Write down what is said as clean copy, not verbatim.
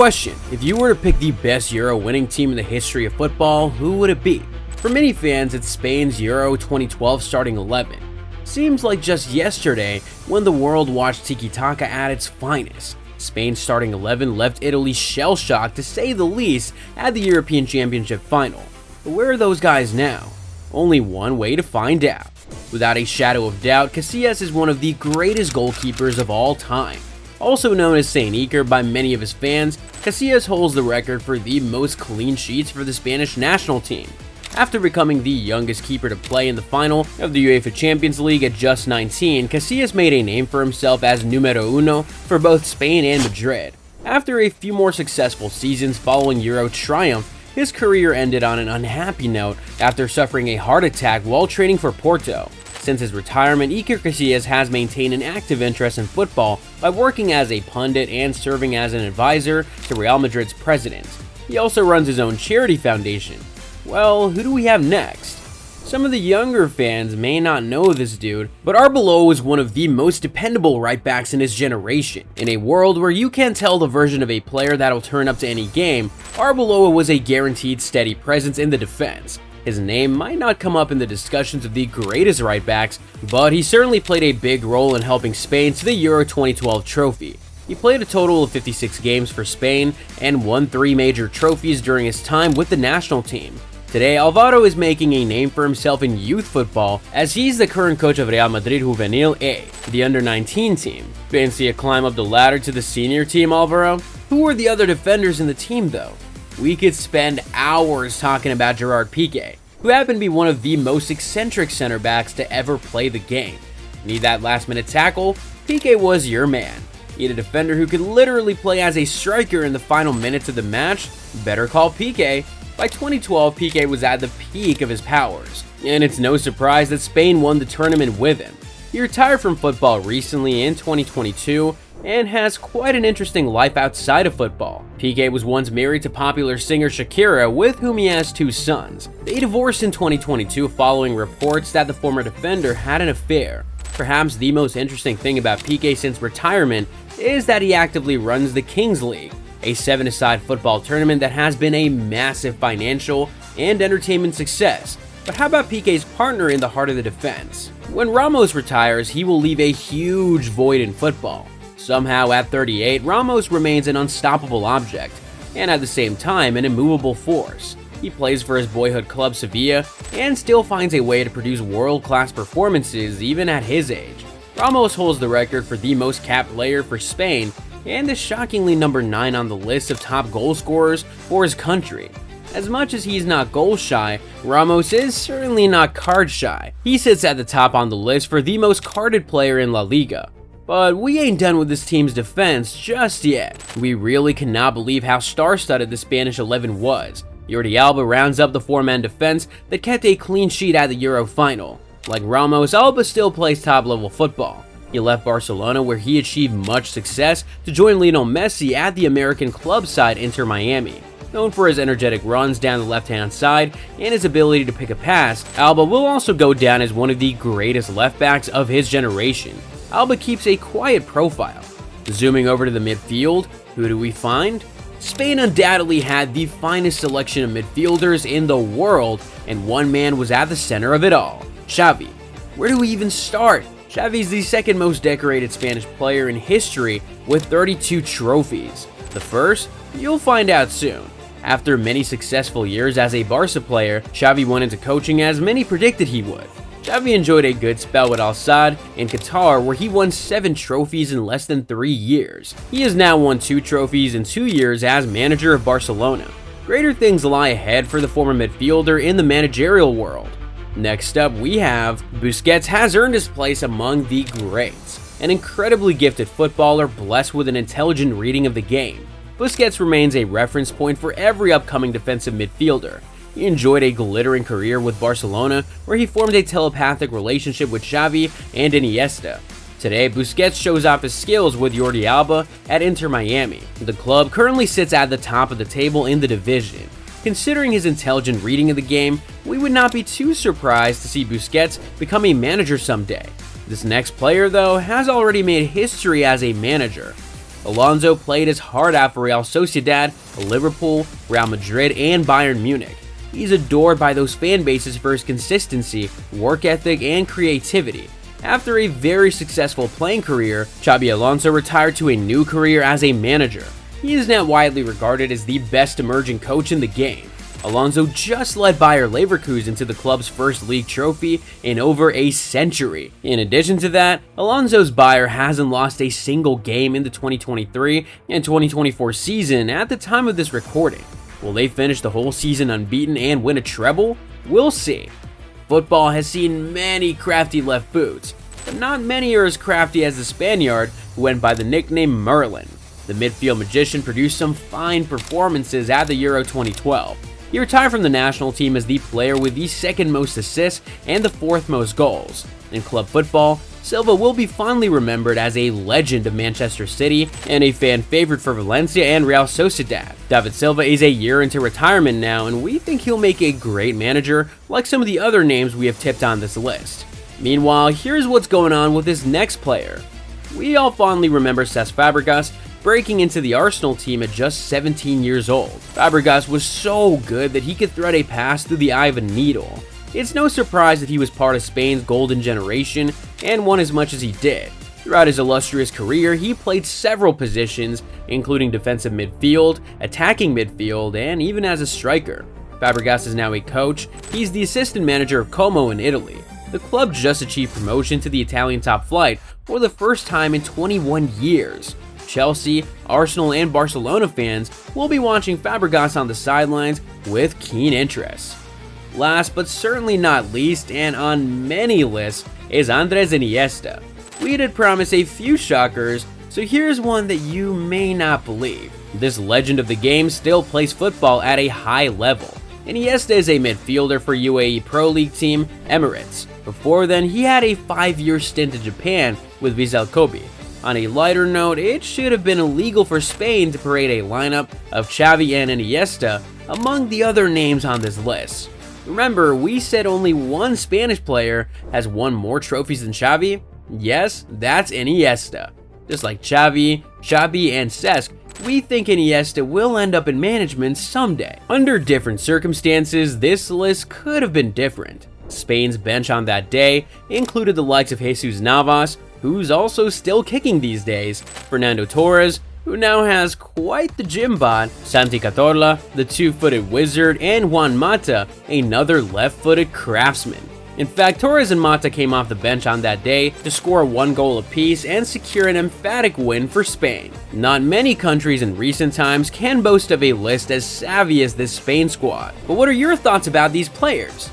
question, if you were to pick the best Euro winning team in the history of football, who would it be? For many fans, it's Spain's Euro 2012 starting 11. Seems like just yesterday when the world watched tiki taka at its finest. Spain's starting 11 left Italy shell-shocked to say the least at the European Championship final. But where are those guys now? Only one way to find out. Without a shadow of doubt, Casillas is one of the greatest goalkeepers of all time. Also known as Saint Iker by many of his fans, Casillas holds the record for the most clean sheets for the Spanish national team. After becoming the youngest keeper to play in the final of the UEFA Champions League at just 19, Casillas made a name for himself as numero uno for both Spain and Madrid. After a few more successful seasons following Euro triumph, his career ended on an unhappy note after suffering a heart attack while training for Porto. Since his retirement, Iker Casillas has maintained an active interest in football by working as a pundit and serving as an advisor to Real Madrid's president. He also runs his own charity foundation. Well, who do we have next? Some of the younger fans may not know this dude, but Arbeloa is one of the most dependable right backs in his generation. In a world where you can't tell the version of a player that'll turn up to any game, Arbeloa was a guaranteed steady presence in the defense. His name might not come up in the discussions of the greatest right backs, but he certainly played a big role in helping Spain to the Euro 2012 trophy. He played a total of 56 games for Spain and won 3 major trophies during his time with the national team. Today, Alvaro is making a name for himself in youth football as he's the current coach of Real Madrid Juvenil A, the under-19 team. Fancy a climb up the ladder to the senior team, Alvaro? Who are the other defenders in the team though? We could spend hours talking about Gerard Piqué, who happened to be one of the most eccentric center backs to ever play the game. Need that last-minute tackle? Piqué was your man. Need a defender who could literally play as a striker in the final minutes of the match? Better call Piqué. By 2012, Piqué was at the peak of his powers, and it's no surprise that Spain won the tournament with him. He retired from football recently in 2022 and has quite an interesting life outside of football. Piqué was once married to popular singer Shakira, with whom he has 2 sons. They divorced in 2022 following reports that the former defender had an affair. Perhaps the most interesting thing about Piqué since retirement is that he actively runs the Kings League, a 7-a-side football tournament that has been a massive financial and entertainment success. But how about Piqué's partner in the heart of the defense? When Ramos retires, he will leave a huge void in football. Somehow at 38, Ramos remains an unstoppable object, and at the same time an immovable force. He plays for his boyhood club Sevilla, and still finds a way to produce world-class performances even at his age. Ramos holds the record for the most capped player for Spain, and is shockingly number 9 on the list of top goal scorers for his country. As much as he's not goal shy, Ramos is certainly not card shy. He sits at the top on the list for the most carded player in La Liga. But we ain't done with this team's defense just yet. We really cannot believe how star-studded the Spanish 11 was. Jordi Alba rounds up the 4-man defense that kept a clean sheet at the Euro final. Like Ramos, Alba still plays top-level football. He left Barcelona, where he achieved much success, to join Lionel Messi at the American club side Inter Miami. Known for his energetic runs down the left-hand side and his ability to pick a pass, Alba will also go down as one of the greatest left-backs of his generation. Alba keeps a quiet profile. Zooming over to the midfield, who do we find? Spain undoubtedly had the finest selection of midfielders in the world, and one man was at the center of it all, Xavi. Where do we even start? Xavi is the second most decorated Spanish player in history with 32 trophies. The first? You'll find out soon. After many successful years as a Barca player, Xavi went into coaching as many predicted he would. Xavi enjoyed a good spell with Al Sadd in Qatar, where he won 7 trophies in less than 3 years. He has now won 2 trophies in 2 years as manager of Barcelona. Greater things lie ahead for the former midfielder in the managerial world. Next up, we have Busquets has earned his place among the greats. An incredibly gifted footballer blessed with an intelligent reading of the game. Busquets remains a reference point for every upcoming defensive midfielder. He enjoyed a glittering career with Barcelona, where he formed a telepathic relationship with Xavi and Iniesta. Today, Busquets shows off his skills with Jordi Alba at Inter Miami. The club currently sits at the top of the table in the division. Considering his intelligent reading of the game, we would not be too surprised to see Busquets become a manager someday. This next player, though, has already made history as a manager. Alonso played his heart out for Real Sociedad, Liverpool, Real Madrid, and Bayern Munich. He's adored by those fan bases for his consistency, work ethic, and creativity. After a very successful playing career, Xabi Alonso retired to a new career as a manager. He is now widely regarded as the best emerging coach in the game. Alonso just led Bayer Leverkusen to the club's first league trophy in over a century. In addition to that, Alonso's Bayer hasn't lost a single game in the 2023 and 2024 season at the time of this recording. Will they finish the whole season unbeaten and win a treble? We'll see. Football has seen many crafty left boots, but not many are as crafty as the Spaniard who went by the nickname Merlin. The midfield magician produced some fine performances at the Euro 2012. He retired from the national team as the player with the second most assists and the fourth most goals. In club football, Silva will be fondly remembered as a legend of Manchester City and a fan favorite for Valencia and Real Sociedad. David Silva is a year into retirement now, and we think he'll make a great manager like some of the other names we have tipped on this list. Meanwhile, here's what's going on with this next player. We all fondly remember Cesc Fabregas breaking into the Arsenal team at just 17 years old. Fabregas was so good that he could thread a pass through the eye of a needle. It's no surprise that he was part of Spain's golden generation and won as much as he did. Throughout his illustrious career, he played several positions, including defensive midfield, attacking midfield, and even as a striker. Fabregas is now a coach. He's the assistant manager of Como in Italy. The club just achieved promotion to the Italian top flight for the first time in 21 years. Chelsea, Arsenal, and Barcelona fans will be watching Fabregas on the sidelines with keen interest. Last but certainly not least, and on many lists, is Andres Iniesta. We did promise a few shockers, so here's one that you may not believe. This legend of the game still plays football at a high level. Iniesta is a midfielder for UAE Pro League team Emirates. Before then, he had a 5-year stint in Japan with Vissel Kobe. On a lighter note, it should have been illegal for Spain to parade a lineup of Xavi and Iniesta among the other names on this list. Remember, we said only one Spanish player has won more trophies than Xavi? Yes, that's Iniesta. Just like Xavi, and Cesc, we think Iniesta will end up in management someday. Under different circumstances, this list could have been different. Spain's bench on that day included the likes of Jesus Navas, who's also still kicking these days, Fernando Torres, who now has quite the gym bod, Santi Cazorla, the two-footed wizard, and Juan Mata, another left-footed craftsman. In fact, Torres and Mata came off the bench on that day to score 1 goal apiece and secure an emphatic win for Spain. Not many countries in recent times can boast of a list as savvy as this Spain squad. But what are your thoughts about these players?